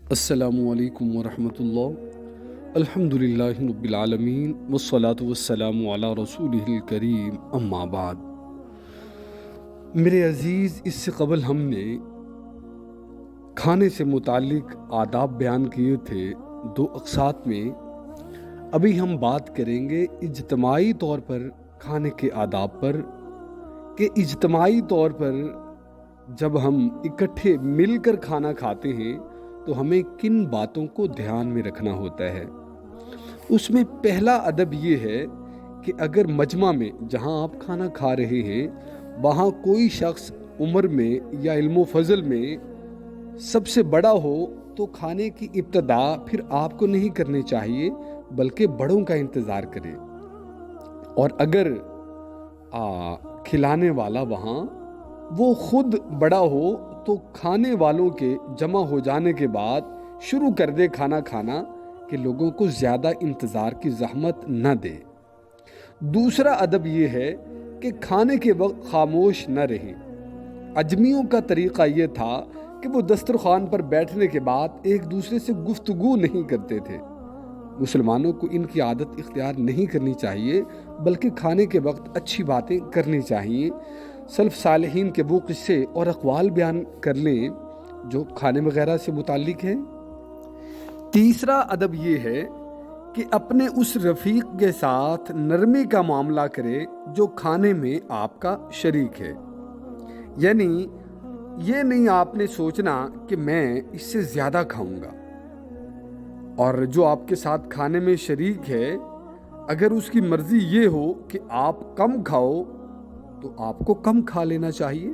السلام علیکم ورحمۃ اللہ۔ الحمدللہ رب العالمین والصلاة والسلام علی رسولہ الکریم، اما بعد۔ میرے عزیز، اس سے قبل ہم نے کھانے سے متعلق آداب بیان کیے تھے دو اقساط میں۔ ابھی ہم بات کریں گے اجتماعی طور پر کھانے کے آداب پر، کہ اجتماعی طور پر جب ہم اکٹھے مل کر کھانا کھاتے ہیں تو ہمیں کن باتوں کو دھیان میں رکھنا ہوتا ہے۔ اس میں پہلا ادب یہ ہے کہ اگر مجمع میں جہاں آپ کھانا کھا رہے ہیں وہاں کوئی شخص عمر میں یا علم و فضل میں سب سے بڑا ہو تو کھانے کی ابتدا پھر آپ کو نہیں کرنی چاہیے بلکہ بڑوں کا انتظار کرے، اور اگر کھلانے والا وہاں وہ خود بڑا ہو تو کھانے والوں کے جمع ہو جانے کے بعد شروع کر دے کھانا کھانا، کہ لوگوں کو زیادہ انتظار کی زحمت نہ دے۔ دوسرا ادب یہ ہے کہ کھانے کے وقت خاموش نہ رہیں۔ اجمیوں کا طریقہ یہ تھا کہ وہ دسترخوان پر بیٹھنے کے بعد ایک دوسرے سے گفتگو نہیں کرتے تھے۔ مسلمانوں کو ان کی عادت اختیار نہیں کرنی چاہیے بلکہ کھانے کے وقت اچھی باتیں کرنی چاہیے۔ سلف صالحین کے وہ قصے اور اقوال بیان کر لیں جو کھانے وغیرہ سے متعلق ہیں۔ تیسرا ادب یہ ہے کہ اپنے اس رفیق کے ساتھ نرمی کا معاملہ کرے جو کھانے میں آپ کا شریک ہے، یعنی یہ نہیں آپ نے سوچنا کہ میں اس سے زیادہ کھاؤں گا، اور جو آپ کے ساتھ کھانے میں شریک ہے اگر اس کی مرضی یہ ہو کہ آپ کم کھاؤ تو آپ کو کم کھا لینا چاہیے۔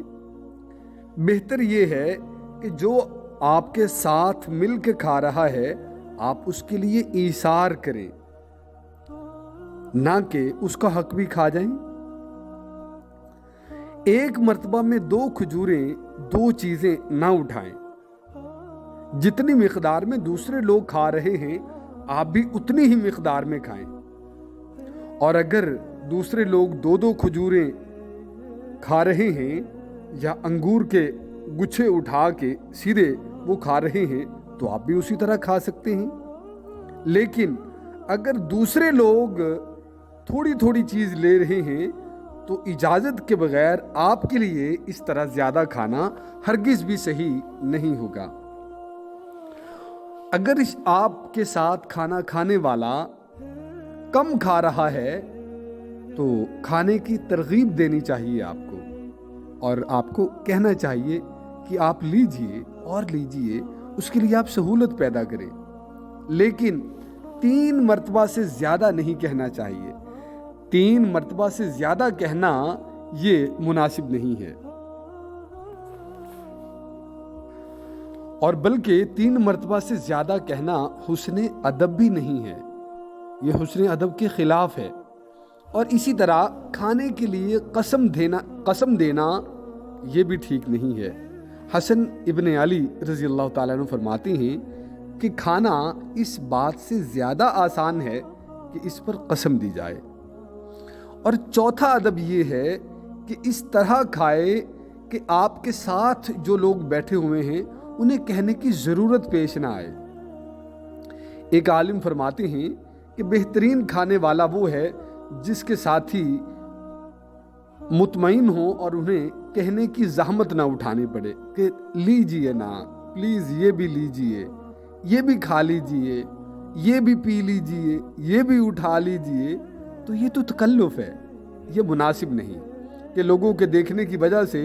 بہتر یہ ہے کہ جو آپ کے ساتھ مل کے کھا رہا ہے آپ اس کے لیے ایثار کریں، نہ کہ اس کا حق بھی کھا جائیں۔ ایک مرتبہ میں 2 کھجوریں 2 چیزیں نہ اٹھائیں۔ جتنی مقدار میں دوسرے لوگ کھا رہے ہیں آپ بھی اتنی ہی مقدار میں کھائیں، اور اگر دوسرے لوگ 2 کھجوریں کھا رہے ہیں یا انگور کے گچھے اٹھا کے سیدھے وہ کھا رہے ہیں تو آپ بھی اسی طرح کھا سکتے ہیں۔ لیکن اگر دوسرے لوگ تھوڑی تھوڑی چیز لے رہے ہیں تو اجازت کے بغیر آپ کے لیے اس طرح زیادہ کھانا ہرگز بھی صحیح نہیں ہوگا۔ اگر آپ کے ساتھ کھانا کھانے والا کم کھا رہا ہے تو کھانے کی ترغیب دینی چاہیے آپ کو، اور آپ کو کہنا چاہیے کہ آپ لیجئے اور لیجئے، اس کے لیے آپ سہولت پیدا کریں، لیکن 3 مرتبہ سے زیادہ نہیں کہنا چاہیے۔ 3 مرتبہ سے زیادہ کہنا یہ مناسب نہیں ہے، اور بلکہ 3 مرتبہ سے زیادہ کہنا حسن ادب بھی نہیں ہے، یہ حسن ادب کے خلاف ہے۔ اور اسی طرح کھانے کے لیے قسم دینا یہ بھی ٹھیک نہیں ہے۔ حسن ابن علی رضی اللہ تعالیٰ عنہ فرماتے ہیں کہ کھانا اس بات سے زیادہ آسان ہے کہ اس پر قسم دی جائے۔ اور چوتھا ادب یہ ہے کہ اس طرح کھائے کہ آپ کے ساتھ جو لوگ بیٹھے ہوئے ہیں انہیں کہنے کی ضرورت پیش نہ آئے۔ ایک عالم فرماتے ہیں کہ بہترین کھانے والا وہ ہے جس کے ساتھی مطمئن ہوں اور انہیں کہنے کی زحمت نہ اٹھانی پڑے کہ لیجئے نا پلیز، یہ بھی لیجئے، یہ بھی کھا لیجئے، یہ بھی پی لیجئے، یہ بھی اٹھا لیجئے۔ تو یہ تو تکلف ہے، یہ مناسب نہیں کہ لوگوں کے دیکھنے کی وجہ سے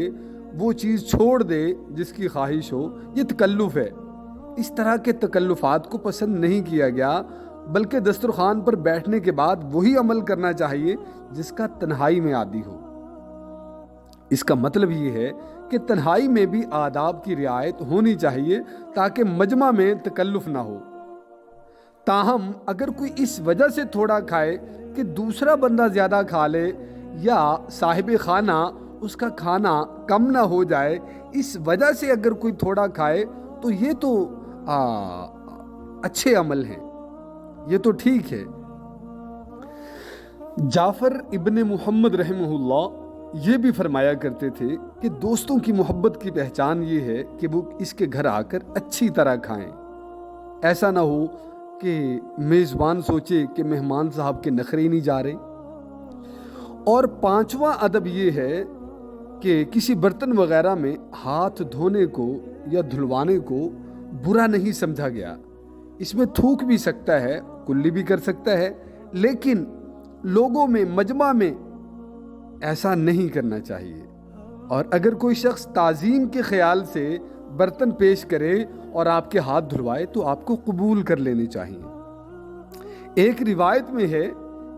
وہ چیز چھوڑ دے جس کی خواہش ہو، یہ تکلف ہے۔ اس طرح کے تکلفات کو پسند نہیں کیا گیا، بلکہ دسترخوان پر بیٹھنے کے بعد وہی عمل کرنا چاہیے جس کا تنہائی میں عادی ہو۔ اس کا مطلب یہ ہے کہ تنہائی میں بھی آداب کی رعایت ہونی چاہیے تاکہ مجمع میں تکلف نہ ہو۔ تاہم اگر کوئی اس وجہ سے تھوڑا کھائے کہ دوسرا بندہ زیادہ کھا لے، یا صاحب خانہ اس کا کھانا کم نہ ہو جائے، اس وجہ سے اگر کوئی تھوڑا کھائے تو یہ تو اچھے عمل ہیں، یہ تو ٹھیک ہے۔ جعفر ابن محمد رحمہ اللہ یہ بھی فرمایا کرتے تھے کہ دوستوں کی محبت کی پہچان یہ ہے کہ وہ اس کے گھر آ کر اچھی طرح کھائیں، ایسا نہ ہو کہ میزبان سوچے کہ مہمان صاحب کے نخرے ہی نہیں جا رہے۔ اور پانچواں ادب یہ ہے کہ کسی برتن وغیرہ میں ہاتھ دھونے کو یا دھلوانے کو برا نہیں سمجھا گیا۔ اس میں تھوک بھی سکتا ہے، کلی بھی کر سکتا ہے، لیکن لوگوں میں، مجمع میں ایسا نہیں کرنا چاہیے۔ اور اگر کوئی شخص تعظیم کے خیال سے برتن پیش کرے اور آپ کے ہاتھ دھلوائے تو آپ کو قبول کر لینے چاہیے۔ ایک روایت میں ہے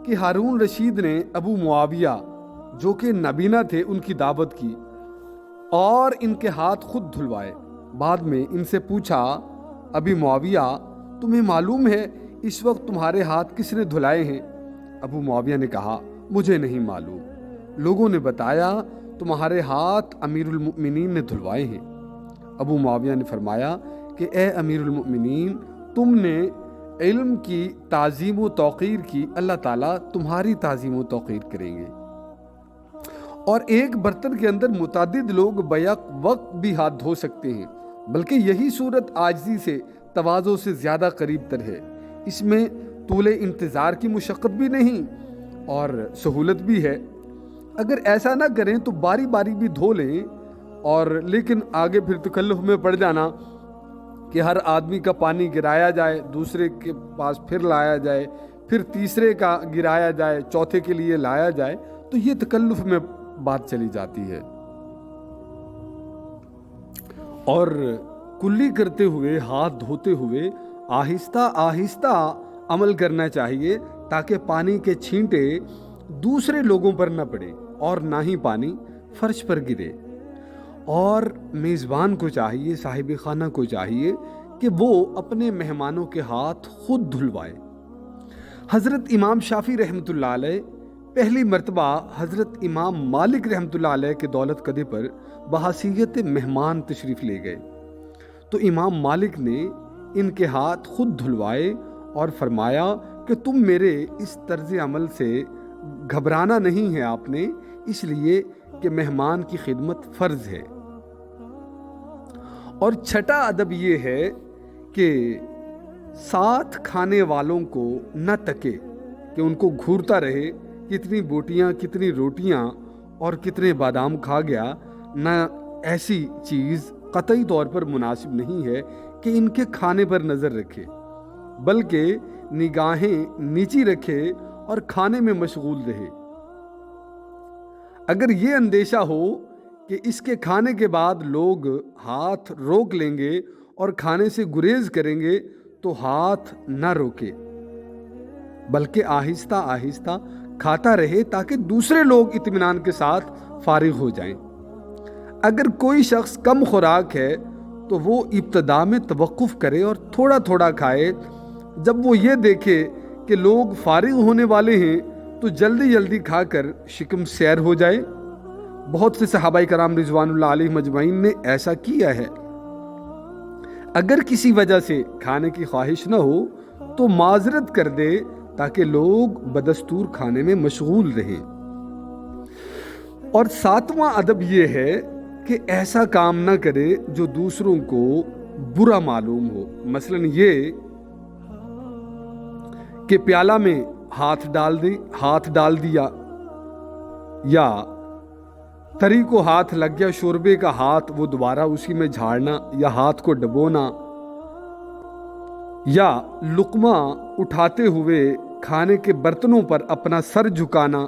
کہ ہارون رشید نے ابو معاویہ جو کہ نابینا تھے ان کی دعوت کی اور ان کے ہاتھ خود دھلوائے۔ بعد میں ان سے پوچھا، ابی معاویہ تمہیں معلوم ہے اس وقت تمہارے ہاتھ کس نے دھلائے ہیں؟ ابو معاویہ نے کہا، مجھے نہیں معلوم۔ لوگوں نے بتایا، تمہارے ہاتھ امیر المؤمنین نے دھلوائے ہیں۔ ابو معاویہ نے فرمایا کہ اے امیر المؤمنین، تم نے علم کی تعظیم و توقیر کی، اللہ تعالیٰ تمہاری تعظیم و توقیر کریں گے۔ اور ایک برتن کے اندر متعدد لوگ بیک وقت بھی ہاتھ دھو سکتے ہیں، بلکہ یہی صورت عاجزی سے، تواضع سے زیادہ قریب تر ہے۔ اس میں طول انتظار کی مشقت بھی نہیں اور سہولت بھی ہے۔ اگر ایسا نہ کریں تو باری باری بھی دھو لیں، اور لیکن آگے پھر تکلف میں پڑ جانا کہ ہر آدمی کا پانی گرایا جائے، دوسرے کے پاس پھر لایا جائے، پھر تیسرے کا گرایا جائے، چوتھے کے لیے لایا جائے، تو یہ تکلف میں بات چلی جاتی ہے۔ اور کلی کرتے ہوئے، ہاتھ دھوتے ہوئے آہستہ آہستہ عمل کرنا چاہیے تاکہ پانی کے چھینٹے دوسرے لوگوں پر نہ پڑے اور نہ ہی پانی فرش پر گرے۔ اور میزبان کو چاہیے، صاحب خانہ کو چاہیے کہ وہ اپنے مہمانوں کے ہاتھ خود دھلوائے۔ حضرت امام شافعی رحمۃ اللہ علیہ پہلی مرتبہ حضرت امام مالک رحمۃ اللہ علیہ کے دولت قدے پر بحیثیت مہمان تشریف لے گئے، تو امام مالک نے ان کے ہاتھ خود دھلوائے اور فرمایا کہ تم میرے اس طرز عمل سے گھبرانا نہیں ہے آپ نے، اس لیے کہ مہمان کی خدمت فرض ہے۔ اور چھٹا ادب یہ ہے کہ ساتھ کھانے والوں کو نہ تکے کہ ان کو گھورتا رہے، کتنی بوٹیاں، کتنی روٹیاں اور کتنے بادام کھا گیا، نہ ایسی چیز قطعی طور پر مناسب نہیں ہے کہ ان کے کھانے پر نظر رکھے، بلکہ نگاہیں نیچی رکھے اور کھانے میں مشغول رہے۔ اگر یہ اندیشہ ہو کہ اس کے کھانے کے بعد لوگ ہاتھ روک لیں گے اور کھانے سے گریز کریں گے تو ہاتھ نہ روکے، بلکہ آہستہ آہستہ کھاتا رہے تاکہ دوسرے لوگ اطمینان کے ساتھ فارغ ہو جائیں۔ اگر کوئی شخص کم خوراک ہے تو وہ ابتدا میں توقف کرے اور تھوڑا تھوڑا کھائے۔ جب وہ یہ دیکھے کہ لوگ فارغ ہونے والے ہیں تو جلدی جلدی کھا کر شکم سیر ہو جائے۔ بہت سے صحابہ کرام رضوان اللہ علیہ مجمعین نے ایسا کیا ہے۔ اگر کسی وجہ سے کھانے کی خواہش نہ ہو تو معذرت کر دے تاکہ لوگ بدستور کھانے میں مشغول رہیں۔ اور ساتواں ادب یہ ہے کہ ایسا کام نہ کرے جو دوسروں کو برا معلوم ہو، مثلا یہ کہ پیالہ میں ہاتھ ڈال دیا، یا تری کو ہاتھ لگ گیا شوربے کا ہاتھ، وہ دوبارہ اسی میں جھاڑنا یا ہاتھ کو ڈبونا، یا لقمہ اٹھاتے ہوئے کھانے کے برتنوں پر اپنا سر جھکانا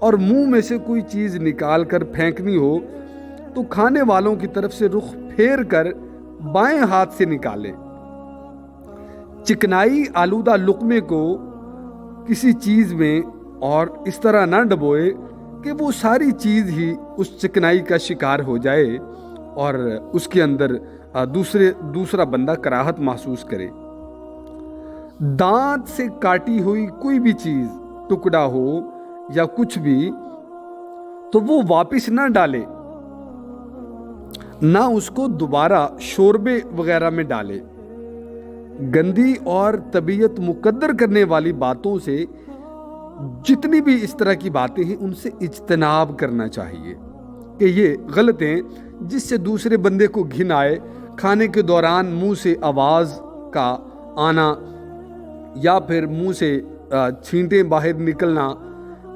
اور منہ میں سے کوئی چیز نکال کر پھینکنی ہو تو کھانے والوں کی طرف سے رخ پھیر کر بائیں ہاتھ سے نکالے۔ چکنائی آلودہ لقمے کو کسی چیز میں اور اس طرح نہ ڈبوئے کہ وہ ساری چیز ہی اس چکنائی کا شکار ہو جائے اور اس کے اندر دوسرا بندہ کراہت محسوس کرے۔ دانت سے کاٹی ہوئی کوئی بھی چیز، ٹکڑا ہو یا کچھ بھی، تو وہ واپس نہ ڈالے، نہ اس کو دوبارہ شوربے وغیرہ میں ڈالے۔ گندی اور طبیعت مقدر کرنے والی باتوں سے جتنی بھی اس طرح کی باتیں ہیں ان سے اجتناب کرنا چاہیے کہ یہ غلط ہیں جس سے دوسرے بندے کو گھن آئے۔ کھانے کے دوران منہ سے آواز کا آنا یا پھر منہ سے چھینٹیں باہر نکلنا،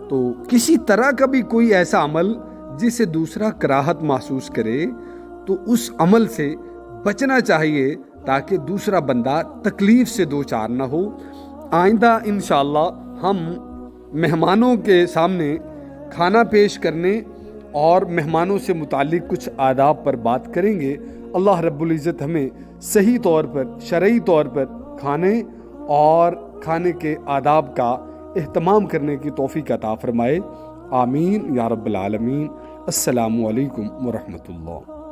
تو کسی طرح کا بھی کوئی ایسا عمل جسے دوسرا کراہت محسوس کرے تو اس عمل سے بچنا چاہیے تاکہ دوسرا بندہ تکلیف سے دوچار نہ ہو۔ آئندہ انشاءاللہ ہم مہمانوں کے سامنے کھانا پیش کرنے اور مہمانوں سے متعلق کچھ آداب پر بات کریں گے۔ اللہ رب العزت ہمیں صحیح طور پر، شرعی طور پر کھانے اور کھانے کے آداب کا اہتمام کرنے کی توفیق عطا فرمائے۔ آمین یا رب العالمین۔ السلام علیکم ورحمۃ اللہ۔